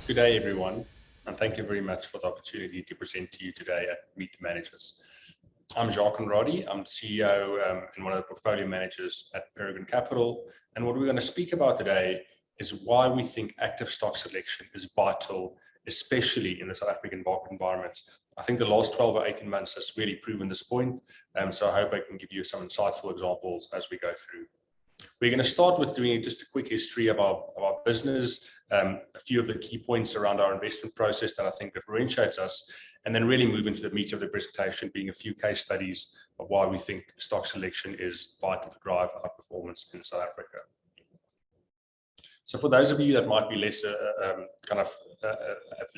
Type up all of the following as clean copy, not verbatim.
Good day, everyone, and thank you very much for the opportunity to present to you today at Meet the Managers. I'm Jacques Conradie. I'm CEO and one of the portfolio managers at Peregrine Capital. And what we're going to speak about today is why we think active stock selection is vital, especially in the South African market environment. I think the last 12 or 18 months has really proven this point. So I hope I can give you some insightful examples as we go through. We're going to start with doing just a quick history of our business, a few of the key points around our investment process that I think differentiates us, and then really move into the meat of the presentation, being a few case studies of why we think stock selection is vital to drive our performance in South Africa. So for those of you that might be less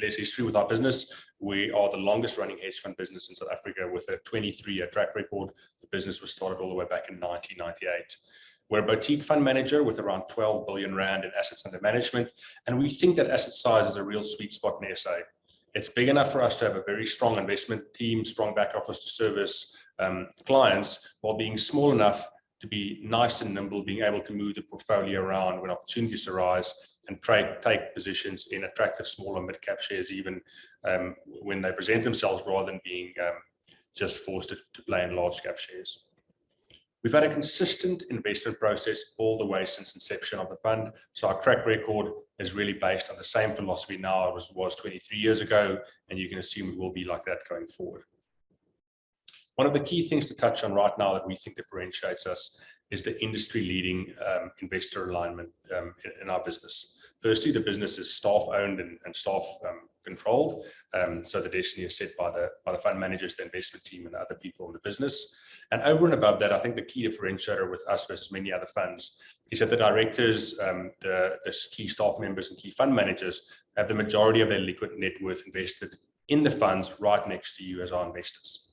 less history with our business, we are the longest running hedge fund business in South Africa with a 23-year track record. The business was started all the way back in 1998. We're a boutique fund manager with around 12 billion Rand in assets under management. And we think that asset size is a real sweet spot in SA. It's big enough for us to have a very strong investment team, strong back office to service clients, while being small enough to be nice and nimble, being able to move the portfolio around when opportunities arise and take positions in attractive small and mid-cap shares, even when they present themselves, rather than being just forced to play in large cap shares. We've had a consistent investment process all the way since inception of the fund. So our track record is really based on the same philosophy now as it was 23 years ago, and you can assume it will be like that going forward. One of the key things to touch on right now that we think differentiates us is the industry-leading investor alignment in our business. Firstly, the business is staff-owned and staff-controlled, so the destiny is set by the fund managers, the investment team, and the other people in the business. And over and above that, I think the key differentiator with us versus many other funds is that the directors, the key staff members and key fund managers have the majority of their liquid net worth invested in the funds right next to you as our investors.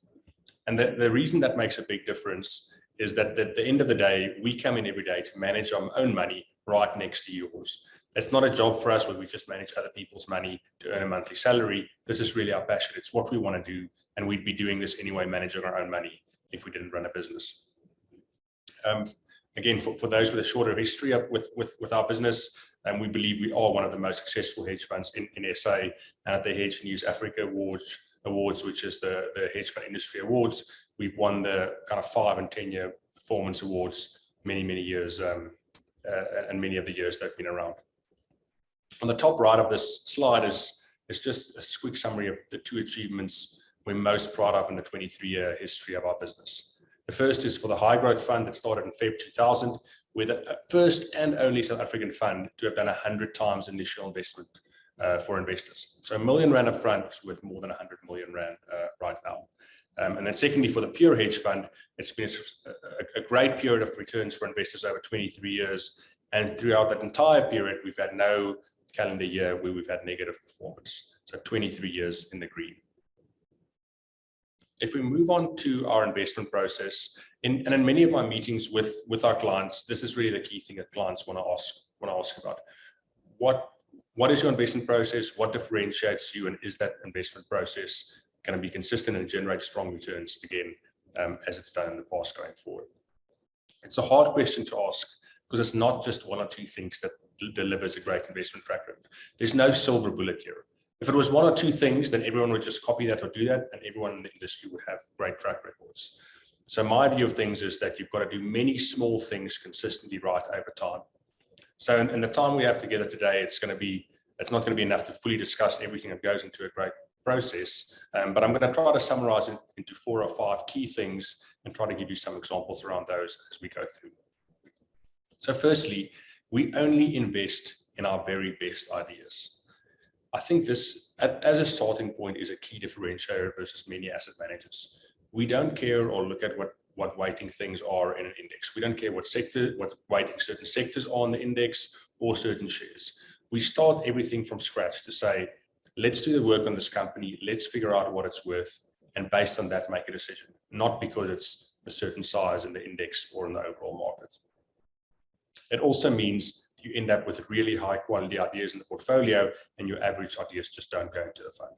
And the reason that makes a big difference is that at the end of the day, we come in every day to manage our own money right next to yours. It's not a job for us where we just manage other people's money to earn a monthly salary. This is really our passion. It's what we want to do. And we'd be doing this anyway, managing our own money, if we didn't run a business. Again, for those with a shorter history with our business, we believe we are one of the most successful hedge funds in SA, and at the Hedge News Africa Awards, which is the hedge fund industry awards, we've won the kind of 5 and 10-year performance awards many years, and many of the years they've been around. On the top right of this slide is just a quick summary of the 2 achievements we're most proud of in the 23-year history of our business. The first is for the high growth fund that started in Feb 2000. We're the first and only South African fund to have done 100 times initial investment for investors. So R1 million up front with more than 100 million Rand right now. And then secondly, for the pure hedge fund, it's been a great period of returns for investors over 23 years. And throughout that entire period, we've had no calendar year where we've had negative performance. So 23 years in the green. If we move on to our investment process, and in many of my meetings with our clients, this is really the key thing that clients want to ask about. What is your investment process? What differentiates you? And is that investment process going to be consistent and generate strong returns again, as it's done in the past going forward? It's a hard question to ask because it's not just 1 or 2 things that delivers a great investment track record. There's no silver bullet here. If it was 1 or 2 things, then everyone would just copy that or do that, and everyone in the industry would have great track records. So my view of things is that you've got to do many small things consistently right over time. So in the time we have together today, it's not going to be enough to fully discuss everything that goes into a great process, but I'm going to try to summarize it into 4 or 5 key things and try to give you some examples around those as we go through. So firstly, we only invest in our very best ideas. I think this, as a starting point, is a key differentiator versus many asset managers. We don't care or look at what weighting things are in an index. We don't care what weighting certain sectors are on the index or certain shares. We start everything from scratch to say, let's do the work on this company, let's figure out what it's worth, and based on that, make a decision, not because it's a certain size in the index or in the overall market. It also means you end up with really high quality ideas in the portfolio, and your average ideas just don't go into the fund.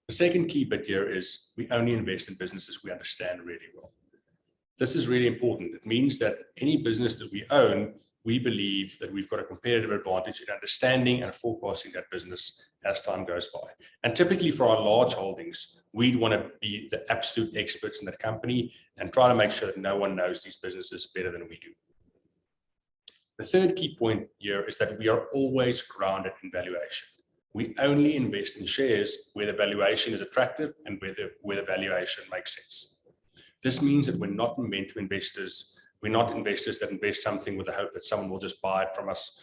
The second key bit here is we only invest in businesses we understand really well. This is really important. It means that any business that we own, we believe that we've got a competitive advantage in understanding and forecasting that business as time goes by. And typically for our large holdings, we'd want to be the absolute experts in that company and try to make sure that no one knows these businesses better than we do. The third key point here is that we are always grounded in valuation. We only invest in shares where the valuation is attractive and where the valuation makes sense. This means that we're not investors that invest something with the hope that someone will just buy it from us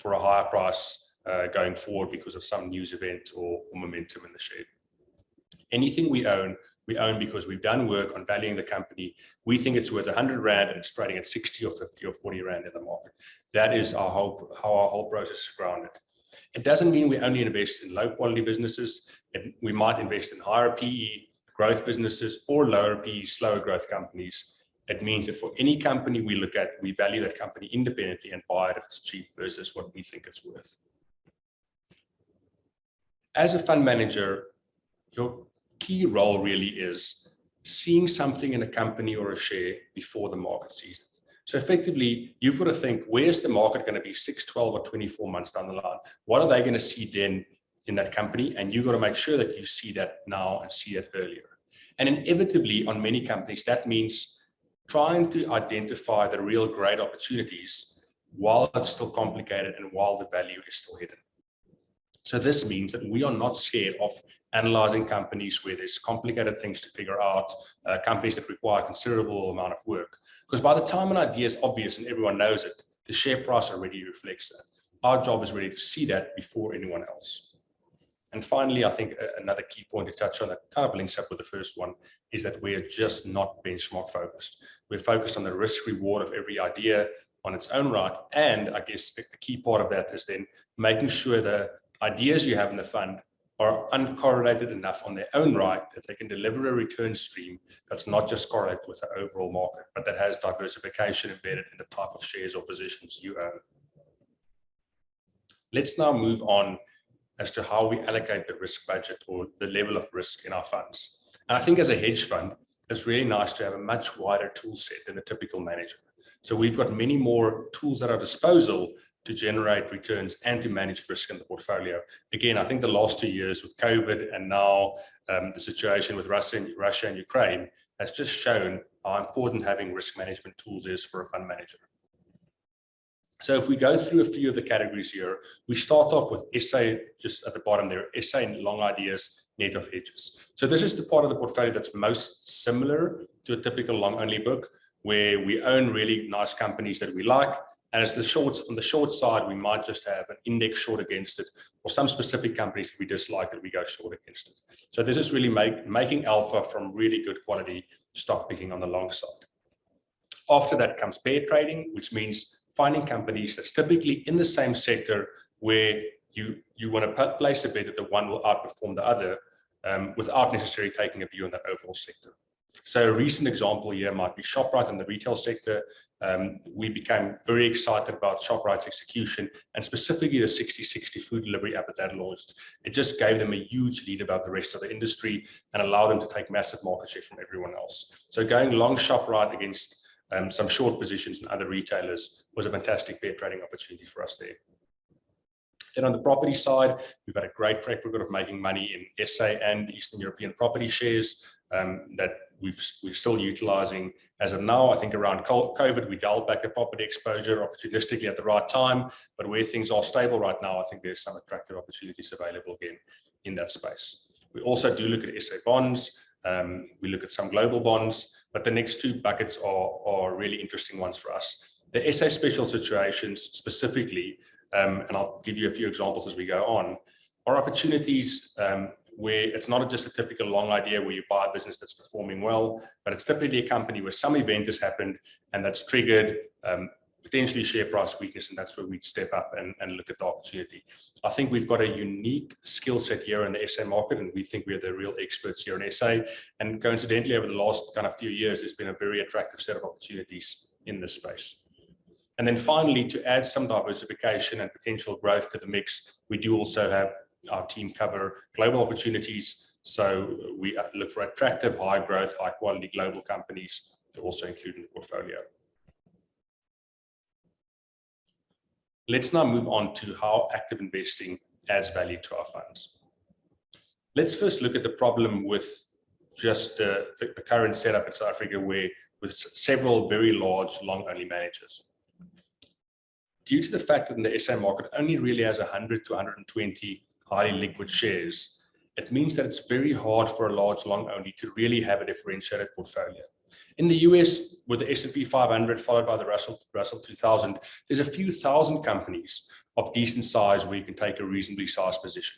for a higher price going forward because of some news event or momentum in the share. Anything we own because we've done work on valuing the company. We think it's worth 100 Rand and it's trading at 60 or 50 or 40 Rand in the market. That is how our whole process is grounded. It doesn't mean we only invest in low quality businesses. We might invest in higher PE, growth businesses, or lower PE, slower growth companies. It means that for any company we look at, we value that company independently and buy it if it's cheap versus what we think it's worth. As a fund manager, your key role really is seeing something in a company or a share before the market sees it. So effectively, you've got to think, where's the market going to be 6, 12, or 24 months down the line? What are they going to see then in that company? And you've got to make sure that you see that now and see it earlier. And inevitably, on many companies, that means trying to identify the real great opportunities while it's still complicated and while the value is still hidden. So this means that we are not scared of analyzing companies where there's complicated things to figure out, companies that require considerable amount of work. Because by the time an idea is obvious and everyone knows it, the share price already reflects that. Our job is really to see that before anyone else. And finally, I think another key point to touch on that kind of links up with the first one is that we're just not benchmark focused. We're focused on the risk reward of every idea on its own right. And I guess the key part of that is then making sure the ideas you have in the fund are uncorrelated enough on their own right that they can deliver a return stream that's not just correlated with the overall market, but that has diversification embedded in the type of shares or positions you own. Let's now move on as to how we allocate the risk budget or the level of risk in our funds. And I think as a hedge fund, it's really nice to have a much wider tool set than a typical manager. So we've got many more tools at our disposal to generate returns and to manage risk in the portfolio. Again, I think the last 2 years with COVID and now the situation with Russia and Ukraine has just shown how important having risk management tools is for a fund manager. So if we go through a few of the categories here, we start off with SA, just at the bottom there, SA and long ideas, net of hedges. So this is the part of the portfolio that's most similar to a typical long only book, where we own really nice companies that we like. And as the shorts, on the short side, we might just have an index short against it, or some specific companies that we dislike that we go short against it. So this is really making alpha from really good quality stock picking on the long side. After that comes pair trading, which means finding companies that's typically in the same sector where you want to place a bet that the one will outperform the other without necessarily taking a view on that overall sector. So a recent example here might be Shoprite in the retail sector. We became very excited about Shoprite's execution and specifically the 60/60 food delivery app that launched. It just gave them a huge lead about the rest of the industry and allowed them to take massive market share from everyone else. So going long Shoprite against some short positions in other retailers was a fantastic pair trading opportunity for us there. Then on the property side, we've had a great track record of making money in SA and Eastern European property shares that we're still utilizing. As of now, I think around COVID, we dialed back the property exposure opportunistically at the right time, but where things are stable right now, I think there's some attractive opportunities available again in that space. We also do look at SA bonds. We look at some global bonds, but the next two buckets are really interesting ones for us. The SA special situations specifically, and I'll give you a few examples as we go on, are opportunities where it's not just a typical long idea where you buy a business that's performing well, but it's typically a company where some event has happened and that's triggered potentially share price weakness, and that's where we'd step up and look at the opportunity. I think we've got a unique skill set here in the SA market, and we think we're the real experts here in SA. And coincidentally, over the last kind of few years, there's been a very attractive set of opportunities in this space. And then finally, to add some diversification and potential growth to the mix, we do also have our team cover global opportunities. So we look for attractive, high growth, high quality global companies to also include in the portfolio. Let's now move on to how active investing adds value to our funds. Let's first look at the problem with just the current setup in South Africa, where with several very large long-only managers. Due to the fact that in the SA market only really has 100 to 120 highly liquid shares, it means that it's very hard for a large long-only to really have a differentiated portfolio. In the US, with the S&P 500 followed by the Russell 2000, there's a few thousand companies of decent size where you can take a reasonably sized position.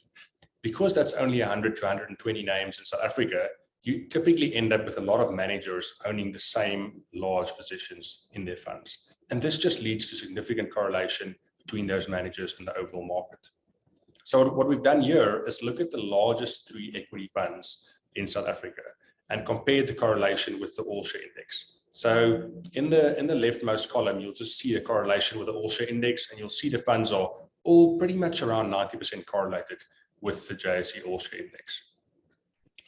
Because that's only 100 to 120 names in South Africa, you typically end up with a lot of managers owning the same large positions in their funds. And this just leads to significant correlation between those managers and the overall market. So what we've done here is look at the largest 3 equity funds in South Africa and compare the correlation with the all-share index. So in the leftmost column, you'll just see a correlation with the all-share index, and you'll see the funds are all pretty much around 90% correlated with the JSE all-share index.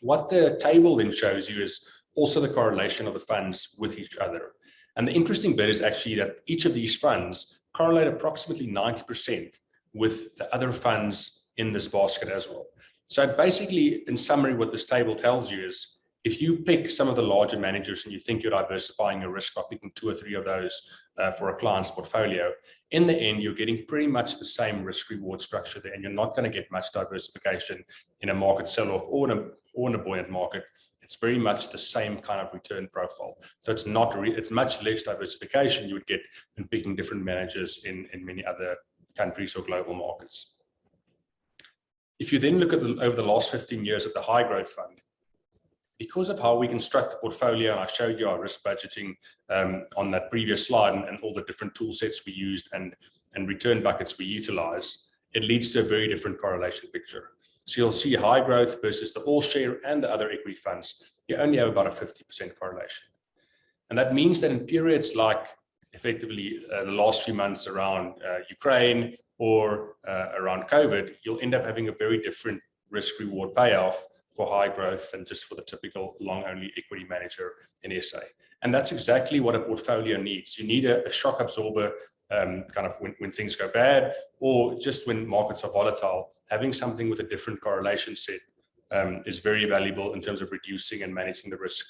What the table then shows you is also the correlation of the funds with each other. And the interesting bit is actually that each of these funds correlate approximately 90% with the other funds in this basket as well. So basically, in summary, what this table tells you is if you pick some of the larger managers and you think you're diversifying your risk by picking 2 or 3 of those for a client's portfolio, in the end, you're getting pretty much the same risk reward structure there, and you're not going to get much diversification in a market sell-off or in a buoyant market. It's very much the same kind of return profile. So it's it's much less diversification you would get than picking different managers in many other countries or global markets. If you then look at over the last 15 years at the high growth fund, because of how we construct the portfolio, and I showed you our risk budgeting on that previous slide and all the different tool sets we used and return buckets we utilize, it leads to a very different correlation picture. So you'll see high growth versus the all share and the other equity funds, you only have about a 50% correlation. And that means that in periods like effectively the last few months around Ukraine or around COVID, you'll end up having a very different risk reward payoff for high growth than just for the typical long-only equity manager in SA. And that's exactly what a portfolio needs. You need a shock absorber kind of when things go bad, or just when markets are volatile. Having something with a different correlation set is very valuable in terms of reducing and managing the risk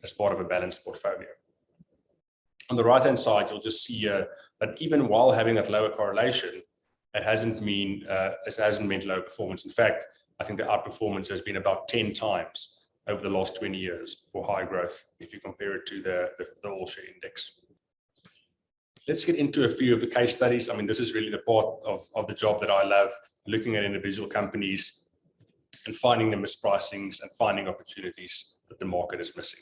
as part of a balanced portfolio. On the right-hand side, you'll just see that even while having that lower correlation, it hasn't meant low performance. In fact, I think the outperformance has been about 10 times over the last 20 years for high growth, if you compare it to the all-share index. Let's get into a few of the case studies. I mean, this is really the part of the job that I love, looking at individual companies and finding the mispricings and finding opportunities that the market is missing.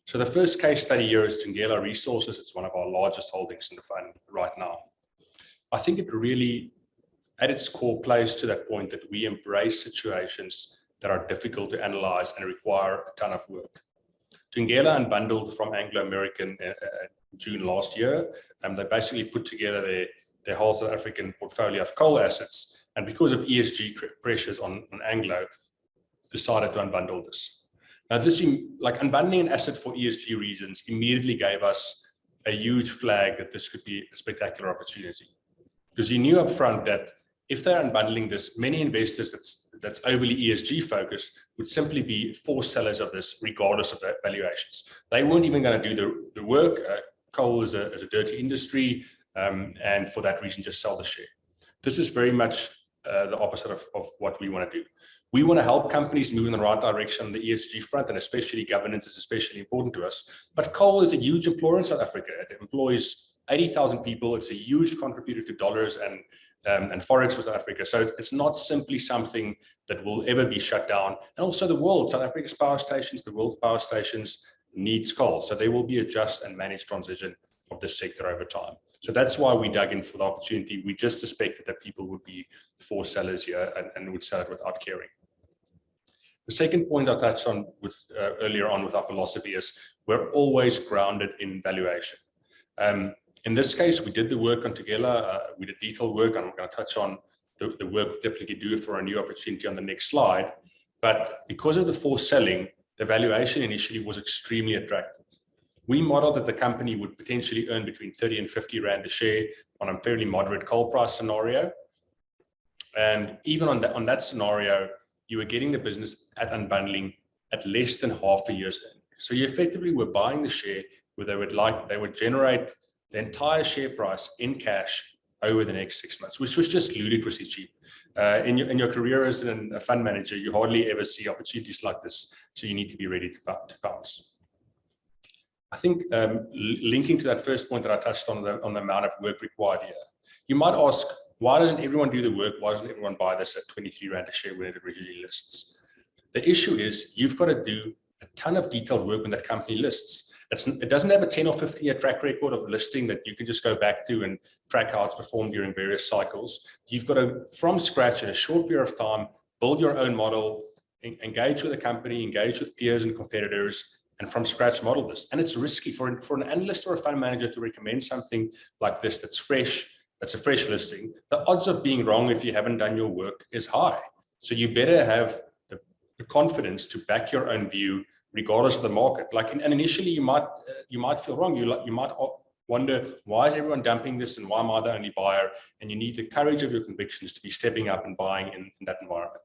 So the first case study here is THUNGELA Resources. It's one of our largest holdings in the fund right now. I think it really, at its core, plays to that point that we embrace situations that are difficult to analyze and require a ton of work. THUNGELA unbundled from Anglo American in June last year, and they basically put together their whole South African portfolio of coal assets, and because of ESG pressures on Anglo, decided to unbundle this. Now, this, like unbundling an asset for ESG reasons, immediately gave us a huge flag that this could be a spectacular opportunity, because you knew up front that if they're unbundling this, many investors that's overly ESG focused would simply be forced sellers of this, regardless of their valuations. They weren't even going to do the work. Coal is a dirty industry, and for that reason, just sell the share. This is very much the opposite of what we want to do. We want to help companies move in the right direction on the ESG front, and especially governance is especially important to us. But coal is a huge employer in South Africa. It employs 80,000 people. It's a huge contributor to dollars and forex for South Africa. So it's not simply something that will ever be shut down. And also the world, South Africa's power stations, the world's power stations needs coal. So there will be a just and managed transition of this sector over time. So that's why we dug in for the opportunity. We just suspected that people would be forced sellers here and would sell it without caring. The second point I touched on earlier on with our philosophy is we're always grounded in valuation. In this case, we did the work on THUNGELA. We did detailed work. I'm going to touch on the work we typically do for a new opportunity on the next slide. But because of the forced selling, the valuation initially was extremely attractive. We modeled that the company would potentially earn between 30 and 50 Rand a share on a fairly moderate coal price scenario. And even on that scenario, you were getting the business at unbundling at less than half a year's earnings. So you effectively were buying the share where they would generate the entire share price in cash over the next 6 months, which was just ludicrously cheap. In your career as a fund manager, you hardly ever see opportunities like this, so you need to be ready to pounce. I think linking to that first point that I touched on the amount of work required here, you might ask, why doesn't everyone do the work? Why doesn't everyone buy this at 23 Rand a share when it originally lists? The issue is you've got to do a ton of detailed work when that company lists. It doesn't have a 10 or 15-year track record of listing that you can just go back to and track how it's performed during various cycles. You've got to, from scratch in a short period of time, build your own model, engage with the company, engage with peers and competitors, and from scratch model this. And it's risky for an analyst or a fund manager to recommend something like this that's fresh, that's a fresh listing. The odds of being wrong if you haven't done your work is high. So you better have the confidence to back your own view regardless of the market. And initially you might feel wrong. You might wonder, why is everyone dumping this and why am I the only buyer? And you need the courage of your convictions to be stepping up and buying in that environment.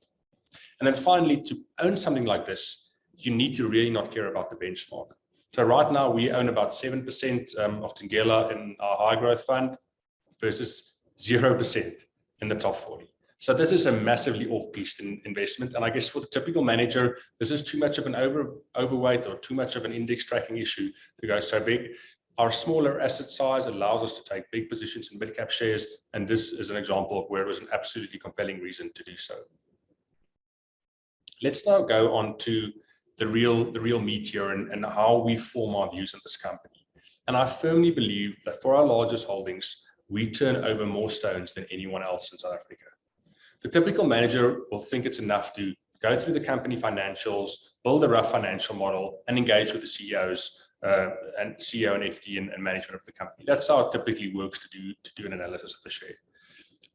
And then finally, to own something like this, you need to really not care about the benchmark. So right now we own about 7% of THUNGELA in our high growth fund versus 0% in the top 40. So this is a massively off-piste investment. And I guess for the typical manager, this is too much of an overweight or too much of an index tracking issue to go so big. Our smaller asset size allows us to take big positions in mid-cap shares. And this is an example of where it was an absolutely compelling reason to do so. Let's now go on to the real meat here and how we form our views in this company. And I firmly believe that for our largest holdings, we turn over more stones than anyone else in South Africa. The typical manager will think it's enough to go through the company financials, build a rough financial model, and engage with the CEO and FD and management of the company. That's how it typically works to do an analysis of the share.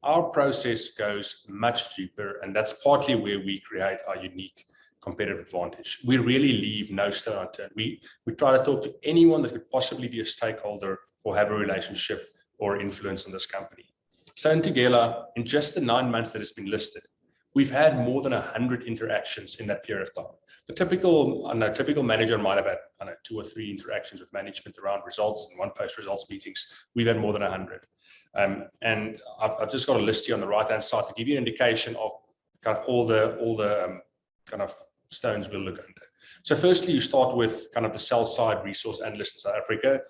Our process goes much deeper, and that's partly where we create our unique competitive advantage. We really leave no stone unturned. We try to talk to anyone that could possibly be a stakeholder or have a relationship or influence on this company. So in THUNGELA, in just the 9 months that it's been listed, we've had more than 100 interactions in that period of time. The typical manager might have had 2 or 3 interactions with management around results and 1 post-results meetings. We've had more than 100. And I've just got a list here on the right-hand side to give you an indication of kind of all the kind of stones we'll look under. So firstly, you start with kind of the sell side resource analyst in South Africa.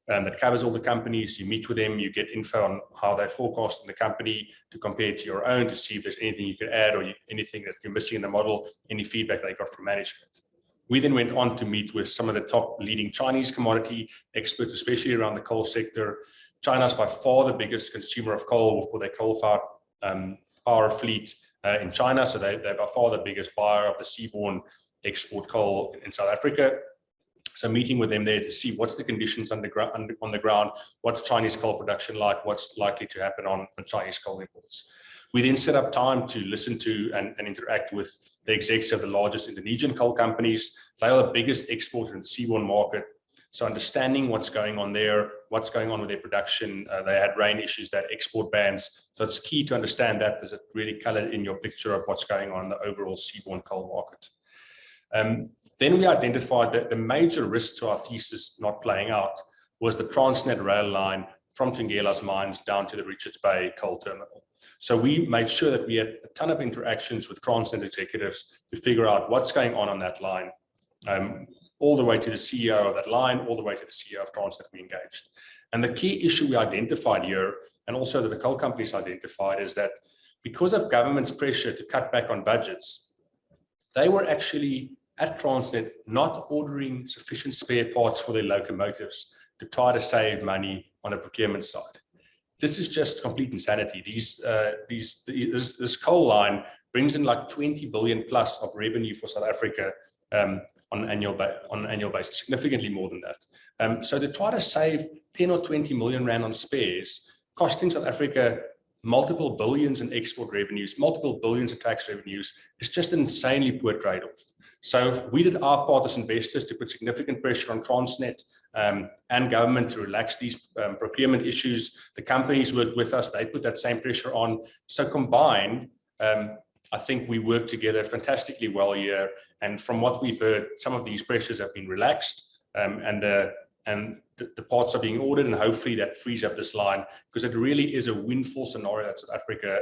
That covers all the companies. You meet with them, you get info on how they're forecasting the company to compare to your own, to see if there's anything you could add or anything that you're missing in the model, any feedback they got from management. We then went on to meet with some of the top leading Chinese commodity experts, especially around the coal sector. China's by far the biggest consumer of coal for their coal-fired power fleet in China. So they're by far the biggest buyer of the seaborne export coal in South Africa. So meeting with them there to see what's the conditions on the ground, what's Chinese coal production like, what's likely to happen on Chinese coal imports. We then set up time to listen to and interact with the executives of the largest Indonesian coal companies. They are the biggest exporter in the seaborne market. So understanding what's going on there, what's going on with their production. They had rain issues, they had export bans. So it's key to understand that. There's a really colored in your picture of what's going on in the overall seaborne coal market. Then we identified that the major risk to our thesis not playing out was the Transnet rail line from THUNGELA's mines down to the Richards Bay coal terminal. So we made sure that we had a ton of interactions with Transnet executives to figure out what's going on that line, all the way to the CEO of that line, all the way to the CEO of Transnet we engaged. And the key issue we identified here, and also that the coal companies identified, is that because of government's pressure to cut back on budgets, they were actually at Transnet not ordering sufficient spare parts for their locomotives to try to save money on the procurement side. This is just complete insanity. This coal line brings in like 20 billion plus of revenue for South Africa on an annual basis, significantly more than that. So to try to save 10 or 20 million Rand on spares, costing South Africa multiple billions in export revenues, multiple billions in tax revenues, is just an insanely poor trade-off. So we did our part as investors to put significant pressure on Transnet and government to relax these procurement issues. The companies worked with us, they put that same pressure on. So combined, I think we work together fantastically well here. And from what we've heard, some of these pressures have been relaxed, and the parts are being ordered, and hopefully that frees up this line, because it really is a windfall scenario that South Africa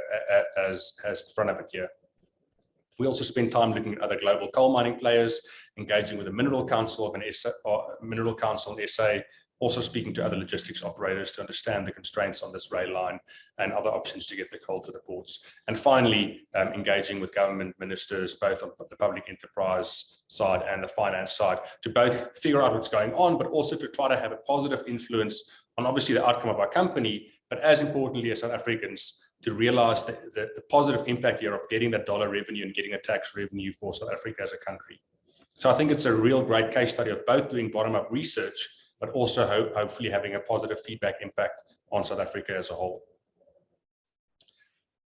has in front of it here. We also spent time looking at other global coal mining players, engaging with the Mineral Council in SA, also speaking to other logistics operators to understand the constraints on this rail line and other options to get the coal to the ports. And finally, engaging with government ministers, both on the public enterprise side and the finance side, to both figure out what's going on, but also to try to have a positive influence on obviously the outcome of our company, but as importantly as South Africans, to realize the positive impact here of getting that dollar revenue and getting a tax revenue for South Africa as a country. So I think it's a real great case study of both doing bottom-up research, but also hopefully having a positive feedback impact on South Africa as a whole.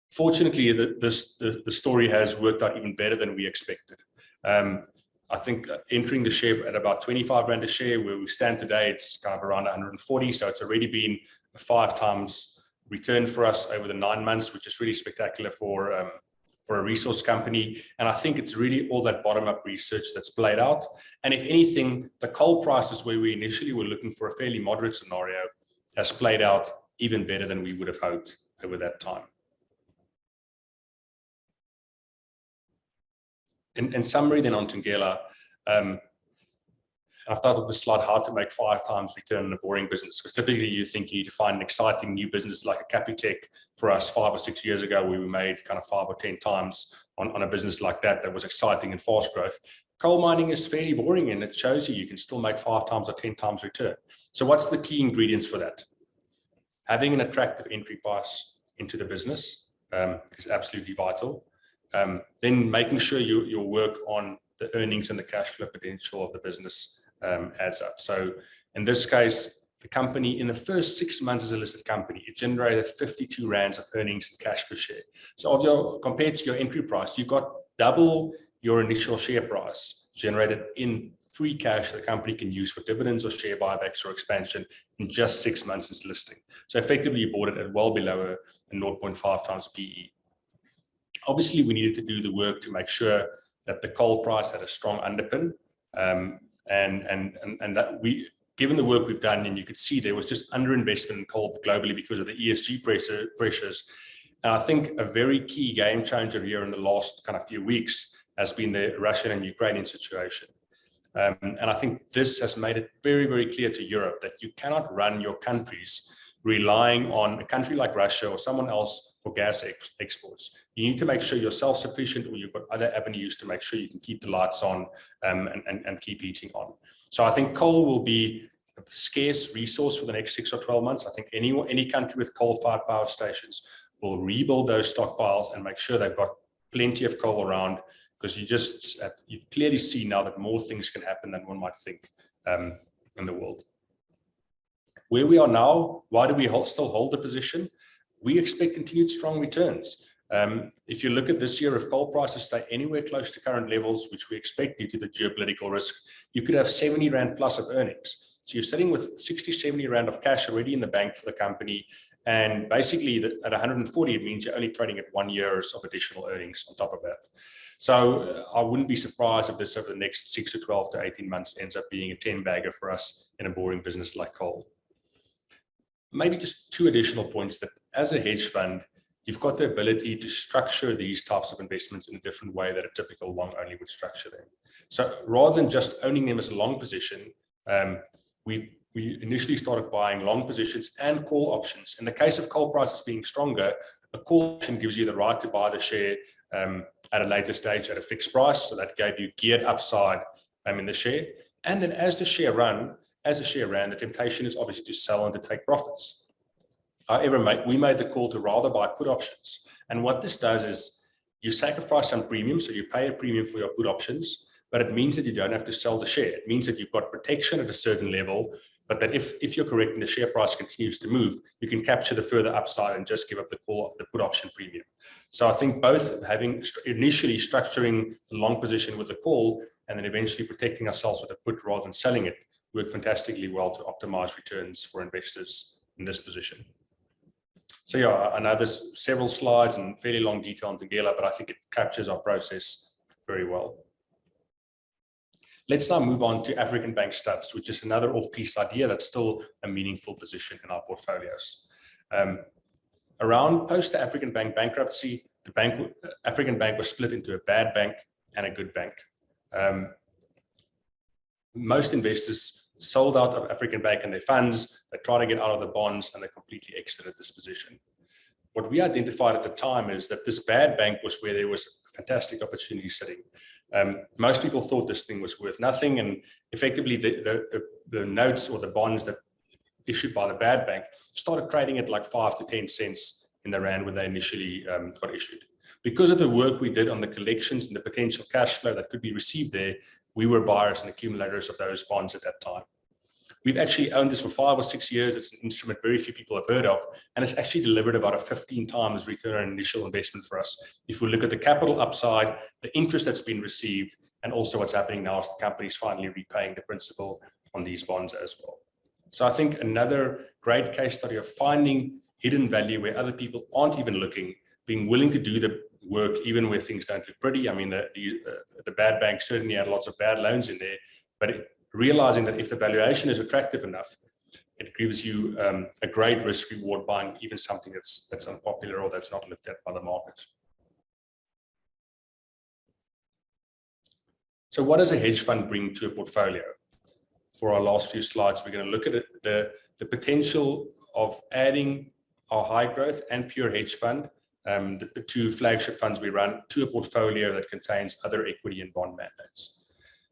Fortunately, the story has worked out even better than we expected. I think entering the share at about 25 Rand a share, where we stand today, it's kind of around 140. So it's already been a 5 times return for us over the 9 months, which is really spectacular for a resource company. And I think it's really all that bottom-up research that's played out. And if anything, the coal prices, where we initially were looking for a fairly moderate scenario, has played out even better than we would have hoped over that time. In summary then on Thungela, I've thought of this slide, how to make 5 times return in a boring business, because typically you think you need to find an exciting new business like a Capitec. For us 5 or 6 years ago, we made kind of 5 or 10 times on a business like that was exciting and fast growth. Coal mining is fairly boring, and it shows you can still make 5 times or 10 times return. So what's the key ingredients for that? Having an attractive entry price into the business is absolutely vital. Then making sure your work on the earnings and the cash flow potential of the business adds up. So in this case, the company in the first 6 months as a listed company, it generated 52 rands of earnings and cash per share. So compared to your entry price, you've got double your initial share price generated in free cash that the company can use for dividends or share buybacks or expansion in just 6 months since listing. So effectively, you bought it at well below a 0.5 times PE. Obviously, we needed to do the work to make sure that the coal price had a strong underpin, and that given the work we've done, and you could see there was just underinvestment in coal globally because of the ESG pressures. And I think a very key game changer here in the last kind of few weeks has been the Russian and Ukrainian situation. And I think this has made it very, very clear to Europe that you cannot run your countries relying on a country like Russia or someone else for gas exports. You need to make sure you're self-sufficient, or you've got other avenues to make sure you can keep the lights on and keep heating on. So I think coal will be a scarce resource for the next 6 or 12 months. I think any country with coal-fired power stations will rebuild those stockpiles and make sure they've got plenty of coal around, because you clearly see now that more things can happen than one might think in the world. Where we are now, why do we still hold the position? We expect continued strong returns. If you look at this year, if coal prices stay anywhere close to current levels, which we expect due to the geopolitical risk, you could have 70 Rand plus of earnings. So you're sitting with 60, 70 Rand of cash already in the bank for the company. And basically at 140, it means you're only trading at 1 year of additional earnings on top of that. So I wouldn't be surprised if this over the next 6 to 12 to 18 months ends up being a 10-bagger for us in a boring business like coal. Maybe just 2 additional points: that as a hedge fund, you've got the ability to structure these types of investments in a different way that a typical long only would structure them. So rather than just owning them as a long position, we initially started buying long positions and call options. In the case of coal prices being stronger, a call option gives you the right to buy the share at a later stage at a fixed price. So that gave you geared upside in the share. And then as the share ran, the temptation is obviously to sell and to take profits. However, we made the call to rather buy put options. And what this does is you sacrifice some premium, so you pay a premium for your put options, but it means that you don't have to sell the share. It means that you've got protection at a certain level. but that if you're correct and the share price continues to move, you can capture the further upside and just give up the put option premium. So I think both having initially structuring the long position with a call and then eventually protecting ourselves with a put rather than selling it work fantastically well to optimize returns for investors in this position. So yeah, I know there's several slides and fairly long detail on THUNGELA, but I think it captures our process very well. Let's now move on to African Bank STUBS, which is another off-piece idea that's still a meaningful position in our portfolios. Around post the African Bank bankruptcy, the African Bank was split into a bad bank and a good bank. Most investors sold out of African Bank and their funds, they tried to get out of the bonds, and they completely exited this position. What we identified at the time is that this bad bank was where there was a fantastic opportunity sitting. Most people thought this thing was worth nothing, and effectively the notes or the bonds that issued by the bad bank started trading at like 5 to 10 cents in the rand when they initially got issued. Because of the work we did on the collections and the potential cash flow that could be received there, we were buyers and accumulators of those bonds at that time. We've actually owned this for 5 or 6 years. It's an instrument very few people have heard of, and it's actually delivered about a 15 times return on initial investment for us. If we look at the capital upside, the interest that's been received, and also what's happening now is the company's finally repaying the principal on these bonds as well. So I think another great case study of finding hidden value where other people aren't even looking, being willing to do the work even where things don't look pretty. I mean, the bad bank certainly had lots of bad loans in there, but realizing that if the valuation is attractive enough, it gives you a great risk reward buying even something that's unpopular or that's not looked at by the market. So what does a hedge fund bring to a portfolio? For our last few slides, we're going to look at the potential of adding our high growth and pure hedge fund, the two flagship funds we run, to a portfolio that contains other equity and bond mandates.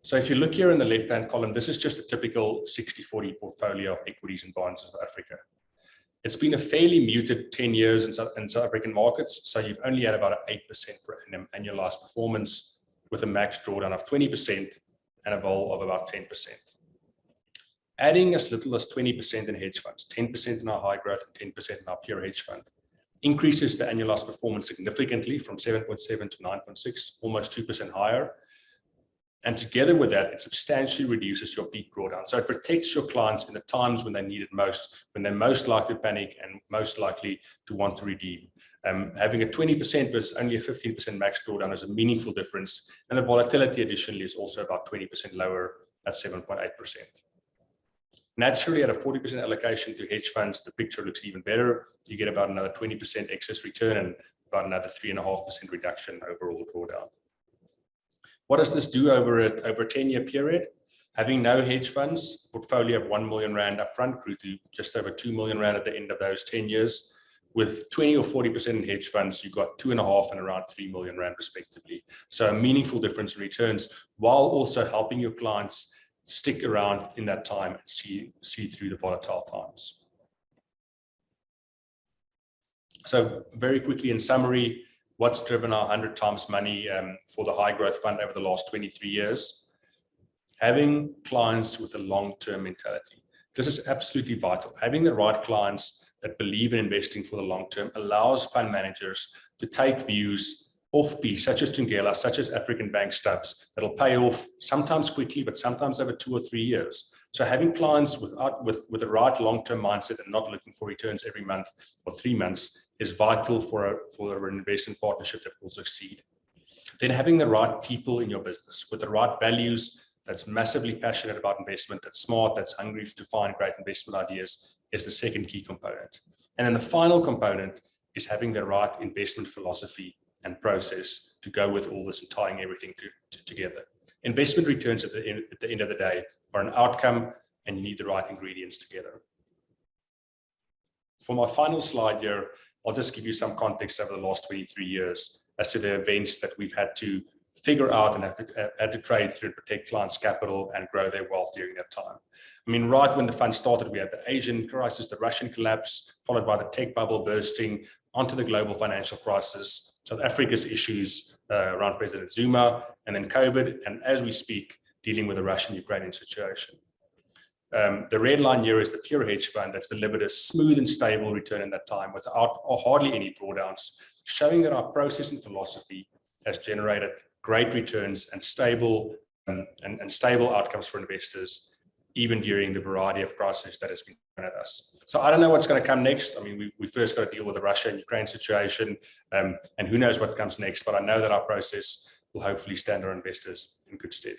So if you look here in the left-hand column, this is just a typical 60-40 portfolio of equities and bonds in South Africa. It's been a fairly muted 10 years in South African markets, so you've only had about an 8% per annum annualized performance with a max drawdown of 20% and a vol of about 10%. Adding as little as 20% in hedge funds, 10% in our high growth and 10% in our pure hedge fund, increases the annualized performance significantly from 7.7 to 9.6, almost 2% higher. And together with that, it substantially reduces your peak drawdown. So it protects your clients in the times when they need it most, when they're most likely to panic and most likely to want to redeem. Having a 20% versus only a 15% max drawdown is a meaningful difference. And the volatility additionally is also about 20% lower at 7.8%. Naturally, at a 40% allocation to hedge funds, the picture looks even better. You get about another 20% excess return and about another 3.5% reduction overall drawdown. What does this do over a 10-year period? Having no hedge funds, portfolio of 1 million rand upfront grew to just over 2 million rand at the end of those 10 years. With 20 or 40% in hedge funds, you got 2.5 and around 3 million rand respectively. So a meaningful difference in returns, while also helping your clients stick around in that time and see through the volatile times. So very quickly in summary, what's driven our 100 times money for the high growth fund over the last 23 years? Having clients with a long-term mentality. This is absolutely vital. Having the right clients that believe in investing for the long term allows fund managers to take views off-piece, such as THUNGELA, such as African Bank STUBS, that'll pay off sometimes quickly, but sometimes over 2 or 3 years. So having clients with the right long-term mindset and not looking for returns every month or 3 months is vital for an investment partnership that will succeed. Then having the right people in your business with the right values, that's massively passionate about investment, that's smart, that's hungry to find great investment ideas, is the second key component. And then the final component is having the right investment philosophy and process to go with all this and tying everything together. Investment returns at the end of the day are an outcome, and you need the right ingredients together. For my final slide here, I'll just give you some context over the last 23 years as to the events that we've had to figure out and had to trade through and protect clients' capital and grow their wealth during that time. I mean, right when the fund started, we had the Asian crisis, the Russian collapse, followed by the tech bubble bursting, onto the global financial crisis, South Africa's issues around President Zuma, and then COVID, and as we speak, dealing with the Russian-Ukrainian situation. The red line here is the pure hedge fund that's delivered a smooth and stable return in that time without or hardly any drawdowns, showing that our process and philosophy has generated great returns and stable outcomes for investors, even during the variety of crises that has been thrown at us. So I don't know what's going to come next. I mean, we first got to deal with the Russia and Ukraine situation, and who knows what comes next, but I know that our process will hopefully stand our investors in good stead.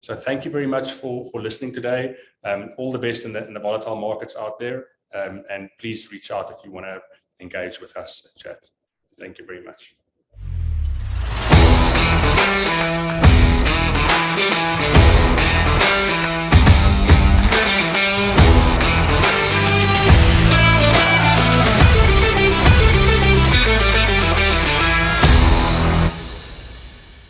So thank you very much for listening today. All the best in the volatile markets out there, and please reach out if you want to engage with us and chat. Thank you very much.